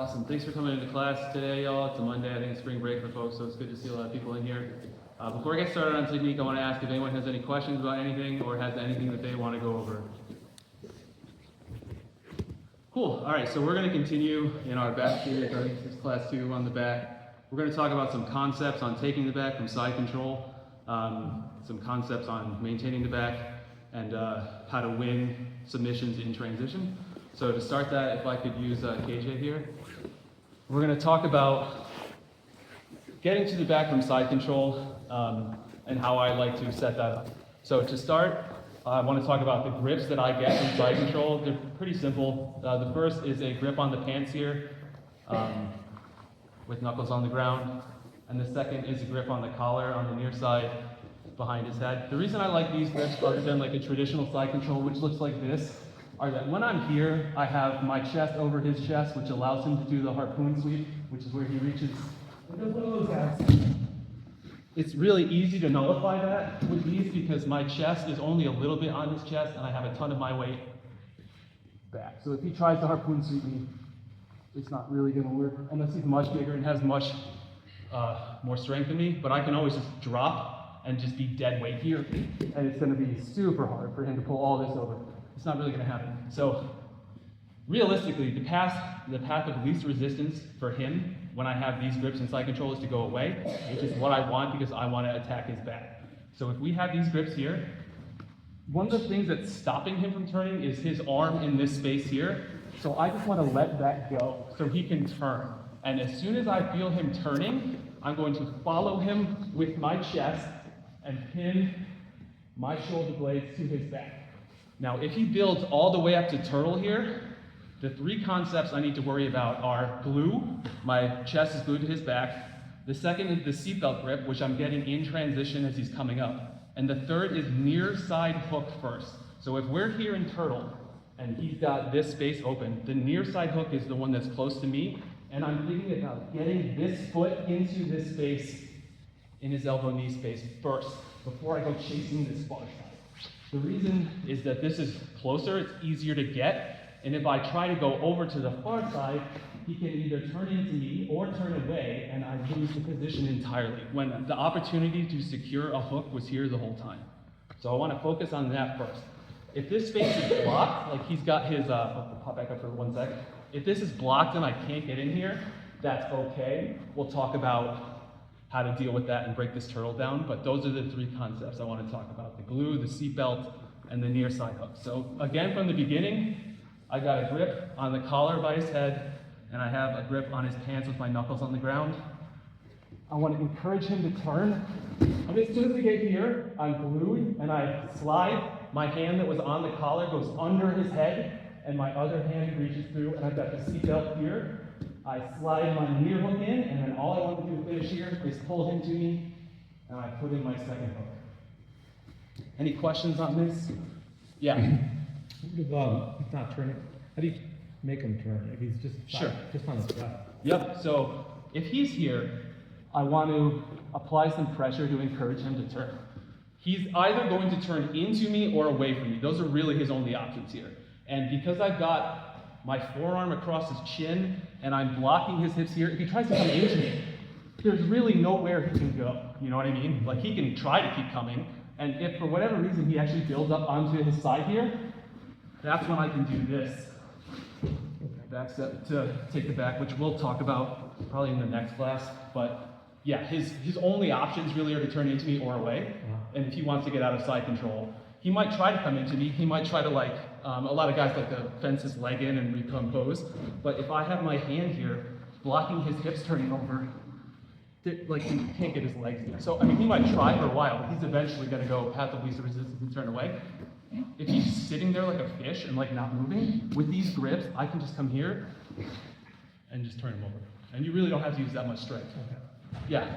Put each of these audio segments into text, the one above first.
Awesome. Thanks for coming into class today, y'all. It's a Monday. I think it's spring break for folks, so it's good to see a lot of people in here. Before I get started on technique, I want to ask if anyone has any questions about anything or has anything that they want to go over. Cool. All right, so we're going to continue in our back series. I think this is class 2 on the back. We're going to talk about some concepts on taking the back from side control, some concepts on maintaining the back, and how to win submissions in transition. So to start that, if I could use KJ here, we're going to talk about getting to the back from side control and how I like to set that up. So to start, I want to talk about the grips that I get from side control. They're pretty simple. The first is a grip on the pants here with knuckles on the ground. And the second is a grip on the collar on the near side behind his head. The reason I like these grips other than like a traditional side control, which looks like this, are that when I'm here, I have my chest over his chest, which allows him to do the harpoon sweep, which is where he reaches. It's really easy to nullify that with these because my chest is only a little bit on his chest and I have a ton of my weight back. So if he tries to harpoon sweep me, it's not really going to work unless he's much bigger and has much more strength than me. But I can always just drop and just be dead weight here, and it's going to be super hard for him to pull all this over. It's not really going to happen. So realistically, the path of least resistance for him when I have these grips in side control is to go away, which is what I want because I want to attack his back. So if we have these grips here, one of the things that's stopping him from turning is his arm in this space here. So I just want to let that go so he can turn. And as soon as I feel him turning, I'm going to follow him with my chest and pin my shoulder blades to his back. Now, if he builds all the way up to turtle here, the three concepts I need to worry about are glue, my chest is glued to his back. The second is the seatbelt grip, which I'm getting in transition as he's coming up. And the third is near side hook first. So if we're here in turtle and he's got this space open, the near side hook is the one that's close to me. And I'm thinking about getting this foot into this space in his elbow knee space first before I go chasing this far side. The reason is that this is closer, it's easier to get, and if I try to go over to the far side, he can either turn into me or turn away, and I lose the position entirely, when the opportunity to secure a hook was here the whole time. So I want to focus on that first. If this space is blocked, like he's got his, I'll pop back up for 1 sec. If this is blocked and I can't get in here, that's okay. We'll talk about how to deal with that and break this turtle down, but those are the three concepts I want to talk about: the glue, the seatbelt, and the near side hook. So again, from the beginning, I got a grip on the collar by his head, and I have a grip on his pants with my knuckles on the ground. I want to encourage him to turn. And as soon as we get here, I'm glued, and I slide. My hand that was on the collar goes under his head, and my other hand reaches through, and I've got the seatbelt here. I slide my near hook in, and then all I want to do to finish here is pull him to me, and I put in my second hook. Any questions on this? Yeah? He's not turning. How do you make him turn if he's just on the side? Yep, so if he's here, I want to apply some pressure to encourage him to turn. He's either going to turn into me or away from me. Those are really his only options here. And because I've got my forearm across his chin, and I'm blocking his hips here, if he tries to come into me, there's really nowhere he can go, you know what I mean? Like, he can try to keep coming, and if for whatever reason he actually builds up onto his side here, that's when I can do this. Back step to take the back, which we'll talk about probably in the next class, but yeah, his only options really are to turn into me or away, and if he wants to get out of side control, he might try to come into me, he might try to a lot of guys like to fence his leg in and recompose, but if I have my hand here blocking his hips turning over, like he can't get his legs in. So, I mean, he might try for a while, but he's eventually going to go path of least resistance and turn away. If he's sitting there like a fish and like not moving, with these grips, I can just come here and just turn him over. And you really don't have to use that much strength. Okay. Yeah.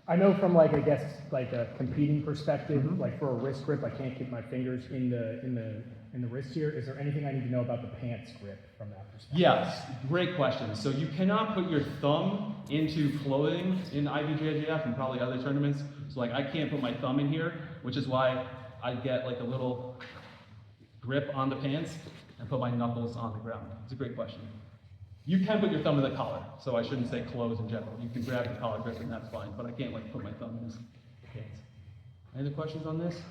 I know from like, I guess, like a competing perspective, like for a wrist grip, I can't keep my fingers in the wrist here. Is there anything I need to know about the pants grip from that perspective? Yes, great question. So you cannot put your thumb into clothing in IBJJF and probably other tournaments. So like I can't put my thumb in here, which is why I get like a little grip on the pants and put my knuckles on the ground. It's a great question. You can put your thumb in the collar, so I shouldn't say close in general. You can grab the collar grip and that's fine, but I can't like put my thumb in his hands. Any other questions on this?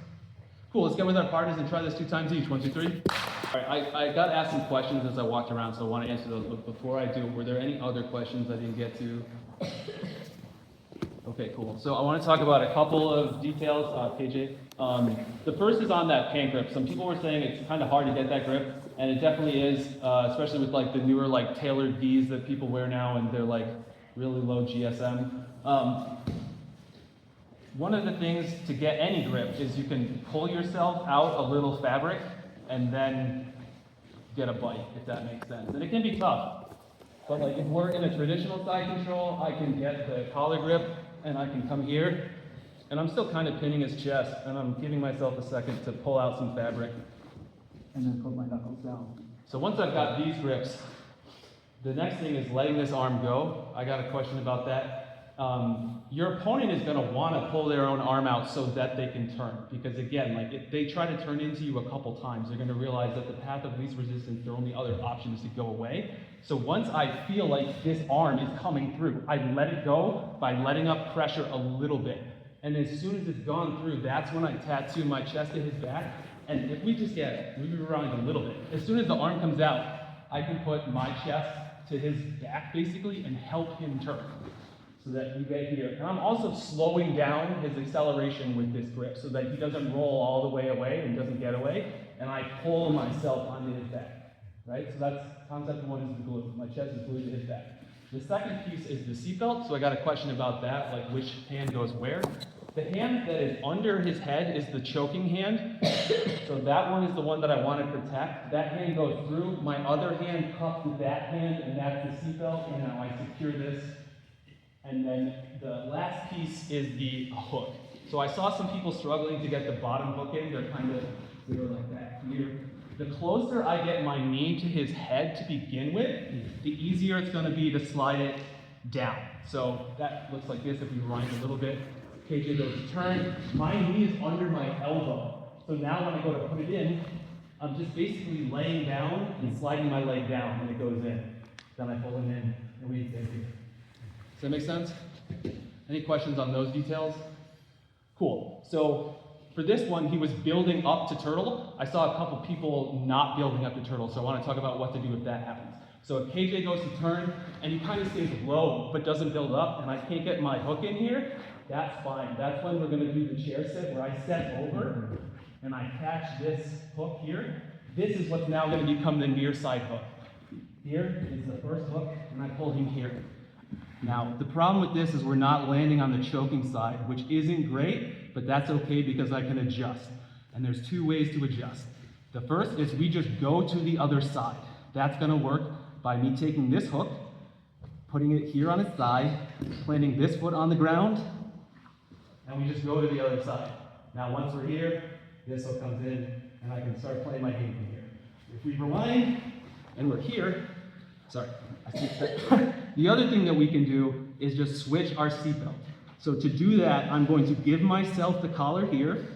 Cool, let's get with our partners and try this 2 times each. 1, 2, 3. All right, I got asked some questions as I walked around, so I want to answer those. But before I do, were there any other questions I didn't get to? Okay, cool. So I want to talk about a couple of details, KJ. The first is on that pant grip. Some people were saying it's kind of hard to get that grip, and it definitely is, especially with like the newer like tailored V's that people wear now, and they're like really low GSM. One of the things to get any grip is you can pull yourself out a little fabric and then get a bite, if that makes sense. And it can be tough, but like if we're in a traditional side control, I can get the collar grip and I can come here, and I'm still kind of pinning his chest, and I'm giving myself a second to pull out some fabric and then put my knuckles down. So once I've got these grips, the next thing is letting this arm go. I got a question about that. Your opponent is going to want to pull their own arm out so that they can turn. Because again, like if they try to turn into you a couple times, they're going to realize that the path of least resistance, their only other option is to go away. So once I feel like this arm is coming through, I let it go by letting up pressure a little bit. And as soon as it's gone through, that's when I tattoo my chest to his back. And if we just move it around a little bit, as soon as the arm comes out, I can put my chest to his back basically and help him turn. So that you get here. And I'm also slowing down his acceleration with this grip so that he doesn't roll all the way away and doesn't get away, and I pull myself onto his back, right? So that's concept 1 is the glue. My chest is glued to his back. The second piece is the seatbelt, so I got a question about that, like which hand goes where. The hand that is under his head is the choking hand, so that one is the one that I want to protect. That hand goes through, my other hand cups to that hand, and that's the seatbelt, and now I secure this. And then the last piece is the hook. So I saw some people struggling to get the bottom hook in. They're like that here. The closer I get my knee to his head to begin with, the easier it's going to be to slide it down. So that looks like this if we rewind a little bit. KJ goes to turn. My knee is under my elbow. So now when I go to put it in, I'm just basically laying down and sliding my leg down when it goes in. Then I pull it in and we take it. Does that make sense? Any questions on those details? Cool. So for this one, he was building up to turtle. I saw a couple people not building up to turtle, so I want to talk about what to do if that happens. So if KJ goes to turn and he kind of stays low but doesn't build up, and I can't get my hook in here, that's fine. That's when we're going to do the chair sit where I step over and I catch this hook here. This is what's now going to become the near side hook. Here is the first hook, and I pull him here. Now, the problem with this is we're not landing on the choking side, which isn't great, but that's okay because I can adjust. And there's 2 ways to adjust. The first is we just go to the other side. That's going to work by me taking this hook, putting it here on its thigh, planting this foot on the ground, and we just go to the other side. Now, once we're here, this hook comes in, and I can start playing my game from here. If we rewind, and we're here, the other thing that we can do is just switch our seatbelt. So to do that, I'm going to give myself the collar here,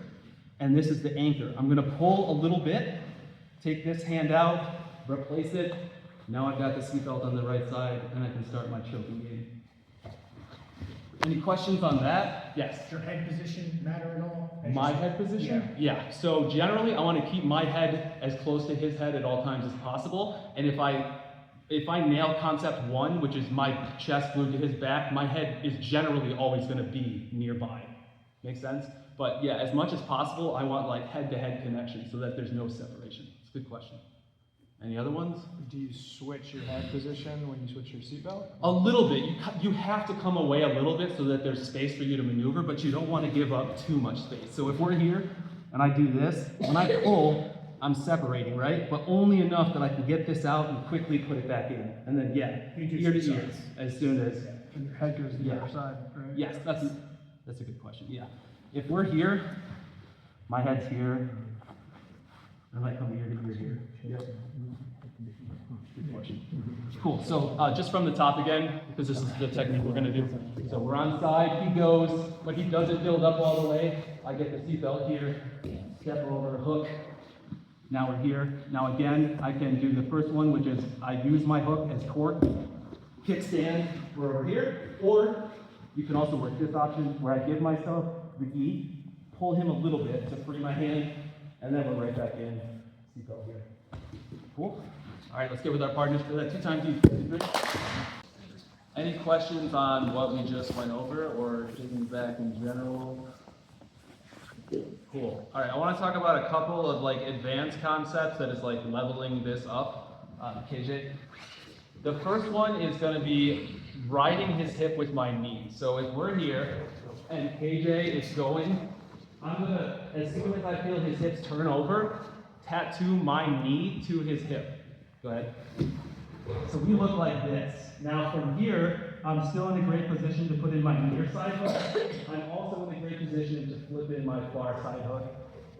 and this is the anchor. I'm going to pull a little bit, take this hand out, replace it. Now I've got the seatbelt on the right side, and I can start my choking game. Any questions on that? Yes? Does your head position matter at all? My head position? Yeah. So generally, I want to keep my head as close to his head at all times as possible, and if I nail concept 1, which is my chest glued to his back, my head is generally always going to be nearby. Make sense? But yeah, as much as possible, I want like head-to-head connection so that there's no separation. It's a good question. Any other ones? Do you switch your head position when you switch your seatbelt? A little bit. You have to come away a little bit so that there's space for you to maneuver, but you don't want to give up too much space. So if we're here and I do this, when I pull, I'm separating, right? But only enough that I can get this out and quickly put it back in. And then, ear to ear, as soon as. And your head goes to the other side, right? Yes, that's a good question, yeah. If we're here, my head's here, and I come ear to ear here. Yep. Good question. Cool, so just from the top again, because this is the technique we're gonna do. So we're on side, he goes, but he doesn't build up all the way. I get the seatbelt here, step over, hook, Now we're here. Now again, I can do the first one, which is I use my hook as torque, kickstand, we're over here, or you can also work this option where I give myself the gi, pull him a little bit to free my hand, and then we're right back in. Seatbelt here. Cool. All right, let's get with our partners for that 2 times each. 53. Any questions on what we just went over, or taking back in general? Cool. All right, I want to talk about a couple of like advanced concepts that is like leveling this up, KJ. The first one is going to be riding his hip with my knee. So if we're here and KJ is going, I'm going to, as soon as I feel his hips turn over, tattoo my knee to his hip. Go ahead. So we look like this. Now from here, I'm still in a great position to put in my near side hook. I'm also in a great position to flip in my far side hook.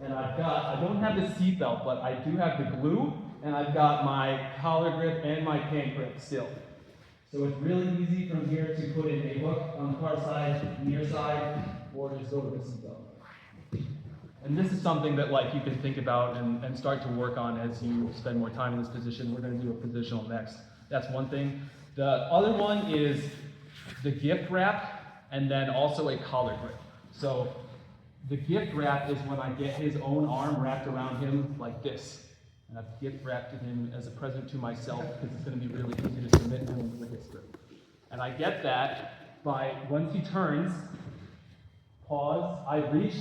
And I don't have the seat belt, but I do have the glue, and I've got my collar grip and my pant grip still. So it's really easy from here to put in a hook on the far side, near side, or just go with the seat belt. And this is something that like you can think about and start to work on as you spend more time in this position. We're going to do a positional next. That's one thing. The other one is the gift wrap, and then also a collar grip. So the gift wrap is when I get his own arm wrapped around him like this. And I've gift wrapped him as a present to myself because it's going to be really easy to submit him with this grip. And I get that by, once he turns, pause, I reach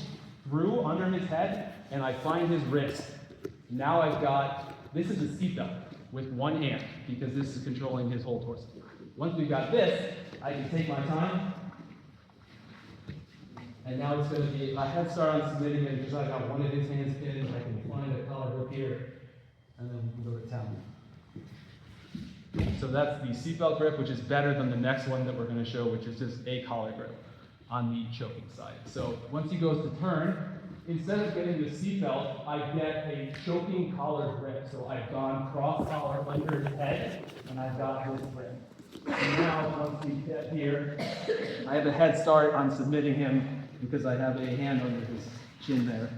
through under his head, and I find his wrist. Now I've got, this is a seatbelt with one hand, because this is controlling his whole torso. Once we've got this, I can take my time, and now it's going to be a head start on submitting it, because I've got one of his hands pinned, I can find a collar grip here, and then we can go to town. So that's the seatbelt grip, which is better than the next one that we're going to show, which is just a collar grip on the choking side. So once he goes to turn, instead of getting the seatbelt, I get a choking collar grip. So I've gone cross collar under his head, and I've got this grip. And now, once we get here, I have a head start on submitting him because I have a hand under his chin there.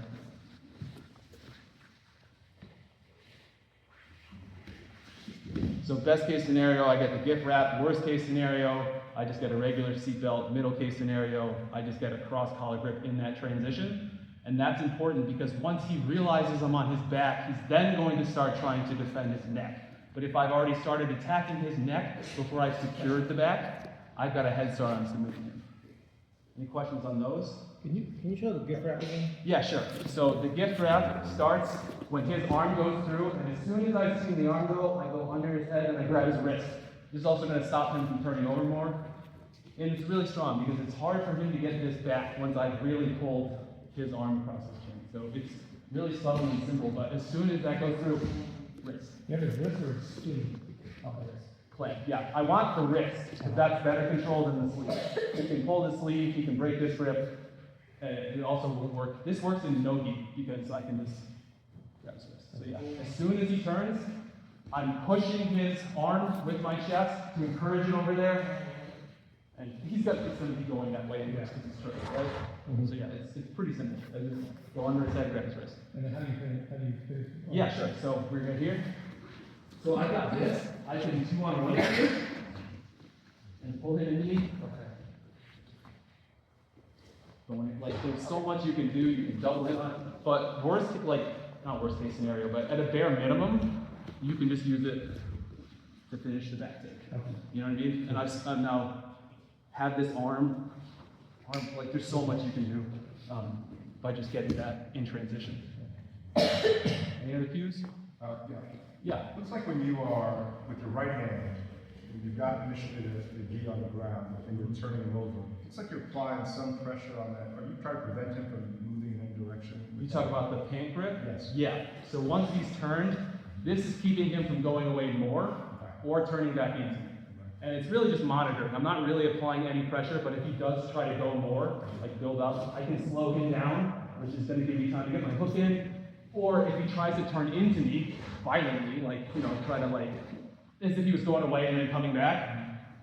So best case scenario, I get the gift wrap. Worst case scenario, I just get a regular seatbelt. Middle case scenario, I just get a cross collar grip in that transition. And that's important because once he realizes I'm on his back, he's then going to start trying to defend his neck. But if I've already started attacking his neck before I've secured the back, I've got a head start on submitting him. Any questions on those? Can you show the gift wrap again? Yeah, sure. So the gift wrap starts when his arm goes through, and as soon as I see the arm go, I go under his head and I grab his wrist. This is also going to stop him from turning over more. And it's really strong because it's hard for him to get this back once I've really pulled his arm across his chin. So it's really subtle and simple, but as soon as that goes through, wrist. You have his wrist or his sleeve? Oh, wrist. Clamp. Yeah, I want the wrist because that's better controlled than the sleeve. He can pull the sleeve, he can break this grip. It also will work. This works in no-gi because I can just grab his wrist. So yeah, as soon as he turns, I'm pushing his arm with my chest to encourage it over there. And it's going to be going that way anyways because he's turning, right? So yeah, it's pretty simple. I just go under his head, grab his wrist. And then how do you finish? Yeah, sure. So we're right here. So I got this. I can do 2 on 1 here and pull him into me. Okay. Like there's so much you can do. You can double him, but not worst case scenario, but at a bare minimum, you can just use it to finish the back take. Okay. You know what I mean? And I've now have this arm, like there's so much you can do by just getting that in transition. Any other cues? Yeah. Yeah. Looks like when you are with your right hand, when you've got initially the gi on the ground and you're turning him over, it's like you're applying some pressure on that. Are you trying to prevent him from moving in any direction? You talk about the pant grip? Yes. Yeah. So once he's turned, this is keeping him from going away more or turning back into me. And it's really just monitoring. I'm not really applying any pressure, but if he does try to go more, like build up, I can slow him down, which is going to give me time to get my hook in. Or if he tries to turn into me violently, like, try to as if he was going away and then coming back,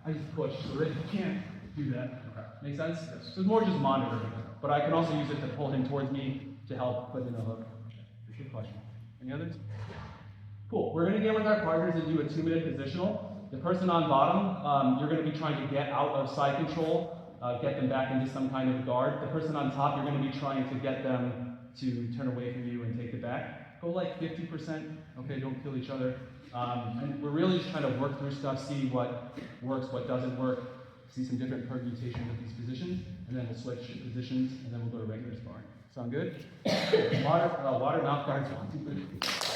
I just push. So he can't do that. Make sense? So it's more just monitoring. But I can also use it to pull him towards me to help put in a hook. Good question. Any others? Cool. We're going to get with our partners and do a 2-minute positional. The person on bottom, you're going to be trying to get out of side control, get them back into some kind of guard. The person on top, you're going to be trying to get them to turn away from you and take it back. Go like 50%. Okay, don't kill each other. And we're really just trying to work through stuff, see what works, what doesn't work, see some different permutations of these positions, and then we'll switch positions, and then we'll go to regular sparring. Sound good? Water mouth guards, 1, 2, 3.